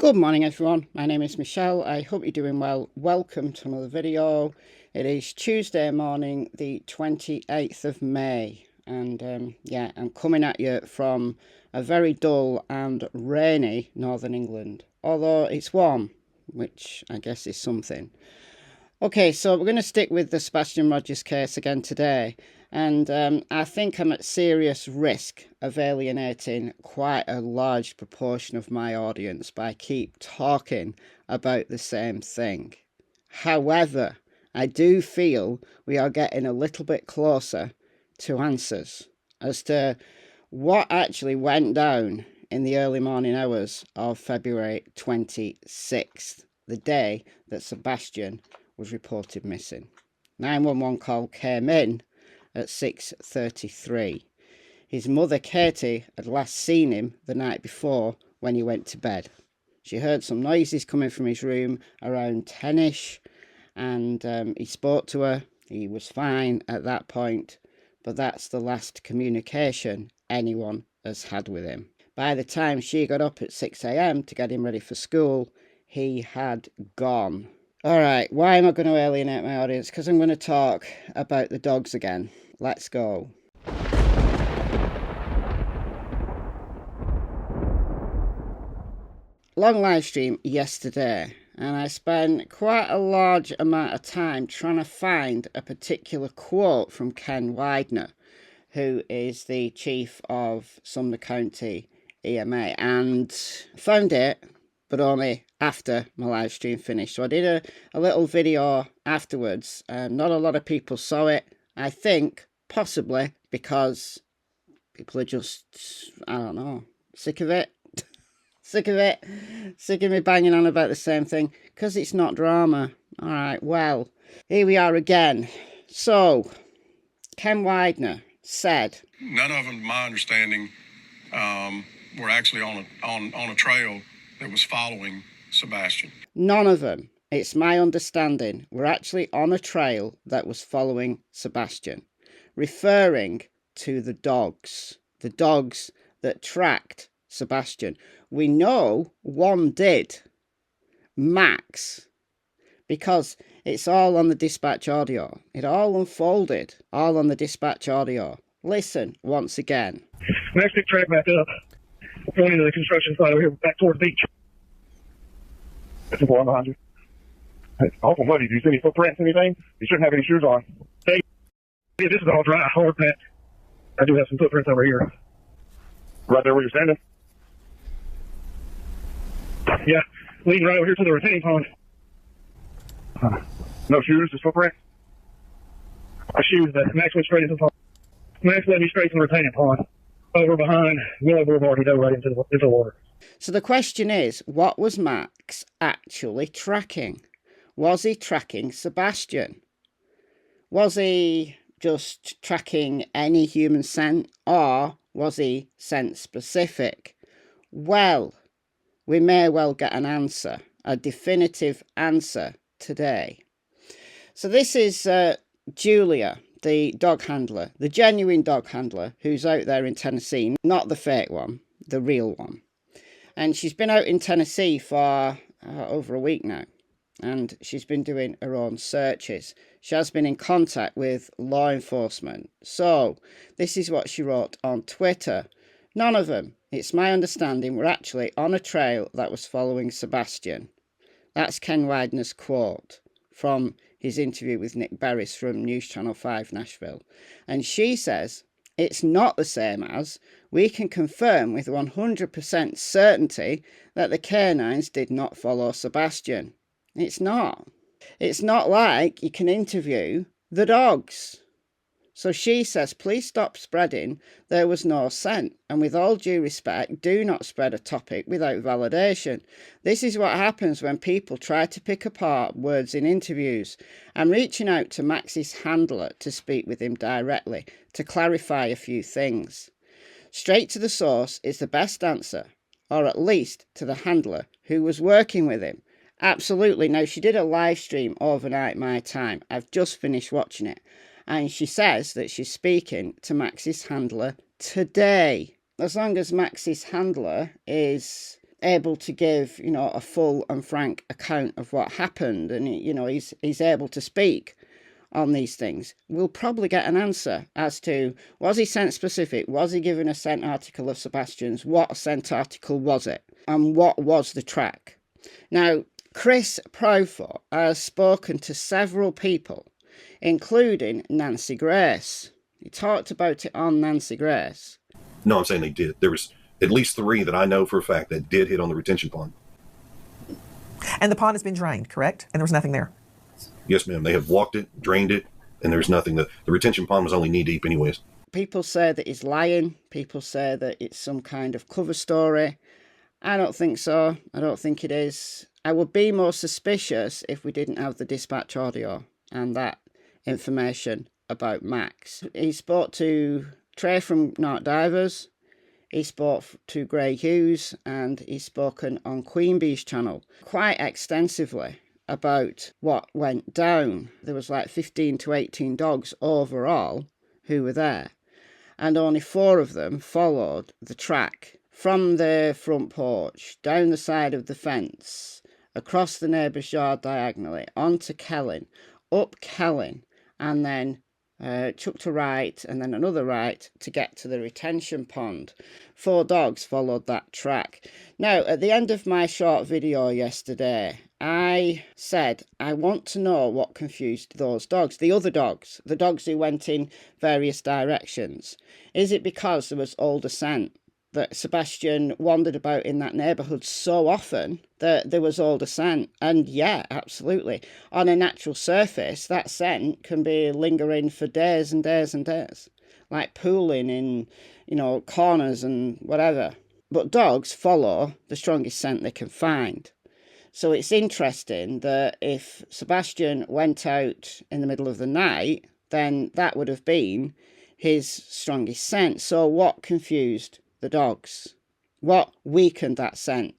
Good morning everyone, my name is Michelle. I hope you're doing well. Welcome to another video. It is Tuesday morning, the 28th of May, and I'm coming at you from a very dull and rainy northern England, although it's warm, which I guess is something. Okay, so we're going to stick with the Sebastian Rogers case again today, and I think I'm at serious risk of alienating quite a large proportion of my audience by keep talking about the same thing. However, I do feel we are getting a little bit closer to answers as to what actually went down in the early morning hours of February 26th, the day that Sebastian was reported missing. 911 call came in at 6:33. His mother Katie had last seen him the night before when he went to bed. She heard some noises coming from his room around 10ish, and he spoke to her. He was fine at that point, but that's the last communication anyone has had with him. By the time she got up at 6 a.m. to get him ready for school, he had gone. Alright, why am I going to alienate my audience? Because I'm going to talk about the dogs again. Let's go. Long live stream yesterday, and I spent quite a large amount of time trying to find a particular quote from Ken Widener, who is the chief of Sumner County EMA, and found it, but only after my live stream finished. So I did a little video afterwards. Not a lot of people saw it. I think possibly because people are just, I don't know, sick of it. Sick of me banging on about the same thing, because it's not drama. All right, well, here we are again. So, Ken Widener said, none of them, to my understanding, were actually on a trail that was following Sebastian. None of them, it's my understanding, were actually on a trail that was following Sebastian, referring to the dogs that tracked Sebastian. We know one did, Max, because it's all on the dispatch audio. It all unfolded, all on the dispatch audio. Listen once again. Next big track back up, going into the construction site over here, back towards the beach. That's the one behind you. It's awful muddy. Do you see any footprints, anything? You shouldn't have any shoes on. Hey, yeah, this is all dry, hard packed. I do have some footprints over here. Right there where you're standing? Yeah, leading right over here to the retaining pond. No shoes, just footprints? My shoes, but Max went straight into the pond. Max led me straight to the retaining pond. Over behind Willow Boulevard, he dove right into the water. So the question is, what was Max actually tracking? Was he tracking Sebastian? Was he just tracking any human scent, or was he scent specific? Well, we may well get an answer, a definitive answer today. So this is Julia, the dog handler, the genuine dog handler who's out there in Tennessee, not the fake one, the real one. And she's been out in Tennessee for over a week now, and she's been doing her own searches. She has been in contact with law enforcement. So this is what she wrote on Twitter. None of them, it's my understanding, were actually on a trail that was following Sebastian. That's Ken Widener's quote from his interview with Nick Berris from News Channel 5 Nashville. And she says, it's not the same as, we can confirm with 100% certainty that the canines did not follow Sebastian. It's not. It's not like you can interview the dogs. So she says, please stop spreading there was no scent. And with all due respect, do not spread a topic without validation. This is what happens when people try to pick apart words in interviews. I'm reaching out to Max's handler to speak with him directly, to clarify a few things. Straight to the source is the best answer, or at least to the handler who was working with him. Absolutely. Now, she did a live stream overnight my time. I've just finished watching it. And she says that she's speaking to Max's handler today. As long as Max's handler is able to give, a full and frank account of what happened, and, he's able to speak on these things, we'll probably get an answer as to, was he scent specific? Was he given a scent article of Sebastian's? What scent article was it? And what was the track? Now, Chris Proudfoot has spoken to several people, including Nancy Grace. He talked about it on Nancy Grace. No, I'm saying they did. There was at least 3 that I know for a fact that did hit on the retention pond. And the pond has been drained, correct? And there was nothing there? Yes, ma'am. They have walked it, drained it, and there's nothing. The retention pond was only knee deep anyways. People say that he's lying. People say that it's some kind of cover story. I don't think so. I don't think it is. I would be more suspicious if we didn't have the dispatch audio and that information about Max. He spoke to Trey from Narc Divers. He spoke to Gray Hughes, and he's spoken on Queen Bee's channel quite extensively about what went down. There was like 15 to 18 dogs overall who were there, and only 4 of them followed the track from the front porch, down the side of the fence, across the neighbour's yard diagonally, onto Kellin, up Kellin, and then chucked a right and then another right to get to the retention pond. 4 dogs followed that track. Now, at the end of my short video yesterday, I said I want to know what confused those dogs, the other dogs, the dogs who went in various directions. Is it because there was older scent, that Sebastian wandered about in that neighbourhood so often that there was older scent? And yeah, absolutely. On a natural surface, that scent can be lingering for days and days and days, like pooling in, corners and whatever. But dogs follow the strongest scent they can find. So it's interesting that if Sebastian went out in the middle of the night, then that would have been his strongest scent. So what confused the dogs? What weakened that scent?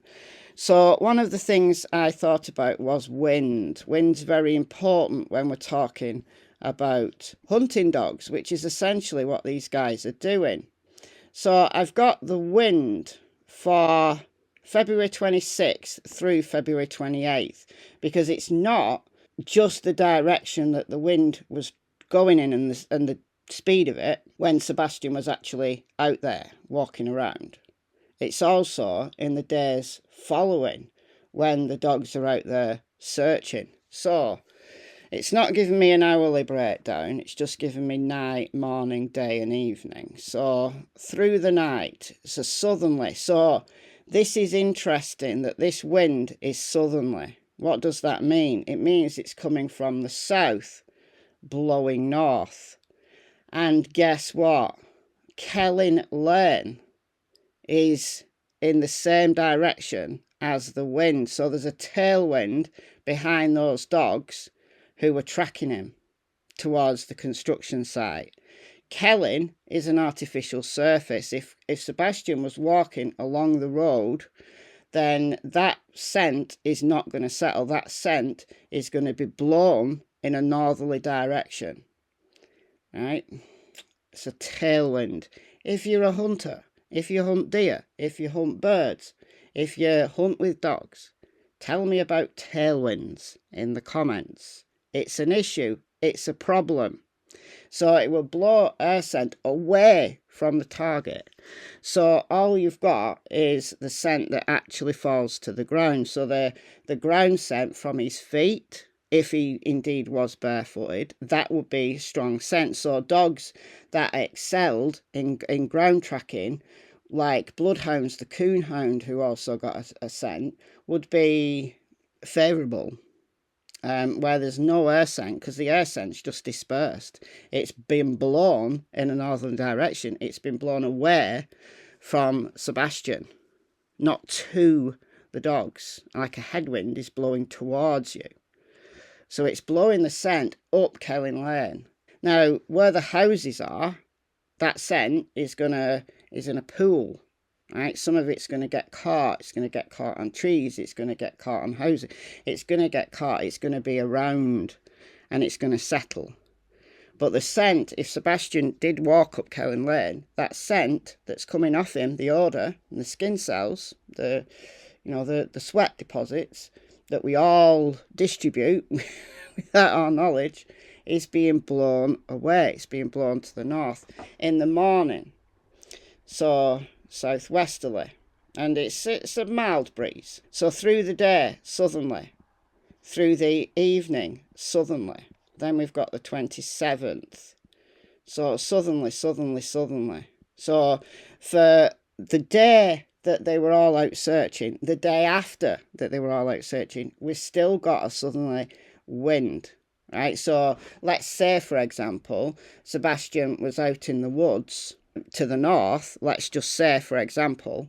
So one of the things I thought about was wind. Wind's very important when we're talking about hunting dogs, which is essentially what these guys are doing. So I've got the wind for February 26th through February 28th, because it's not just the direction that the wind was going in and the speed of it when Sebastian was actually out there walking around. It's also in the days following when the dogs are out there searching. So it's not giving me an hourly breakdown, it's just giving me night, morning, day and evening. So through the night, it's a southerly. So this is interesting that this wind is southerly. What does that mean? It means it's coming from the south, blowing north. And guess what? Kellin Lane is in the same direction as the wind. So there's a tailwind behind those dogs who were tracking him towards the construction site. Kellin is an artificial surface. If Sebastian was walking along the road, then that scent is not going to settle. That scent is going to be blown in a northerly direction. Right? It's a tailwind. If you're a hunter, if you hunt deer, if you hunt birds, if you hunt with dogs, tell me about tailwinds in the comments. It's an issue. It's a problem. So it will blow air scent away from the target. So all you've got is the scent that actually falls to the ground. So the ground scent from his feet, if he indeed was barefooted, that would be strong scent. So dogs that excelled in ground tracking, like bloodhounds, the coonhound, who also got a scent, would be favourable. Where there's no air scent, because the air scent's just dispersed. It's been blown in a northern direction. It's been blown away from Sebastian, not to the dogs, like a headwind is blowing towards you. So it's blowing the scent up Kellin Lane. Now, where the houses are, that scent is in a pool. Right, some of it's going to get caught. It's going to get caught on trees. It's going to get caught on houses. It's going to get caught. It's going to be around, and it's going to settle. But the scent, if Sebastian did walk up Kellin Lane, that scent that's coming off him, the odour and the skin cells, the the sweat deposits that we all distribute without our knowledge, is being blown away. It's being blown to the north in the morning, so southwesterly, and it's a mild breeze. So through the day, southerly, through the evening, southerly. Then we've got the 27th, so southerly. So for the day that they were all out searching, the day after that they were all out searching, we still got a southerly wind, right? So let's say, for example, Sebastian was out in the woods to the north, let's just say, for example,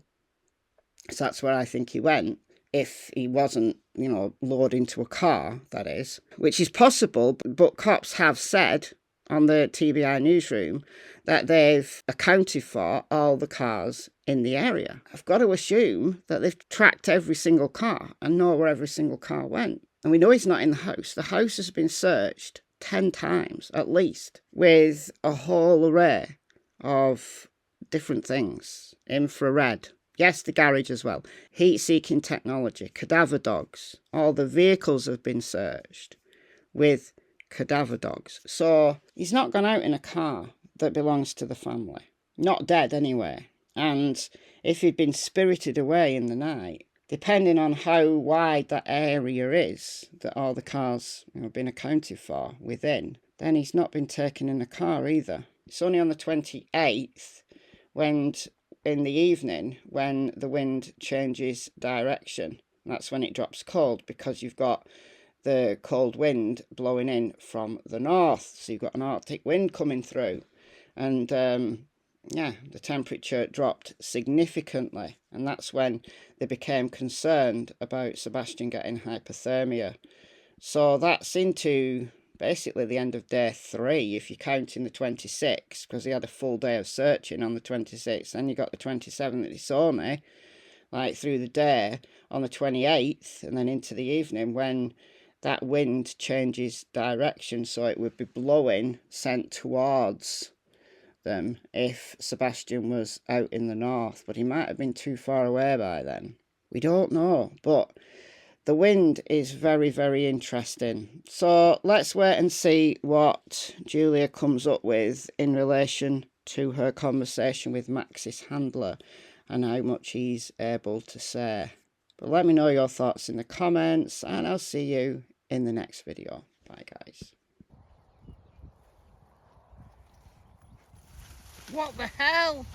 so that's where I think he went, if he wasn't, lured into a car, that is, which is possible, but cops have said on the TBI Newsroom that they've accounted for all the cars in the area. I've got to assume that they've tracked every single car and know where every single car went. And we know he's not in the house. The house has been searched 10 times at least, with a whole array of different things. Infrared. Yes, the garage as well. Heat-seeking technology, cadaver dogs. All the vehicles have been searched with cadaver dogs. So he's not gone out in a car that belongs to the family. Not dead anyway. And if he'd been spirited away in the night, depending on how wide that area is that all the cars have been accounted for within, then he's not been taken in a car either. It's only on the 28th, in the evening, when the wind changes direction. That's when it drops cold, because you've got the cold wind blowing in from the north. So you've got an Arctic wind coming through. And the temperature dropped significantly. And that's when they became concerned about Sebastian getting hypothermia. So that's into basically the end of day 3, if you're counting the 26th, because he had a full day of searching on the 26th. Then you got the 27th that he saw me, like through the day on the 28th, and then into the evening when that wind changes direction, so it would be blowing, sent towards them if Sebastian was out in the north. But he might have been too far away by then. We don't know, but the wind is very, very interesting. So let's wait and see what Julia comes up with in relation to her conversation with Max's handler and how much he's able to say. But let me know your thoughts in the comments, and I'll see you in the next video. Bye, guys. What the hell?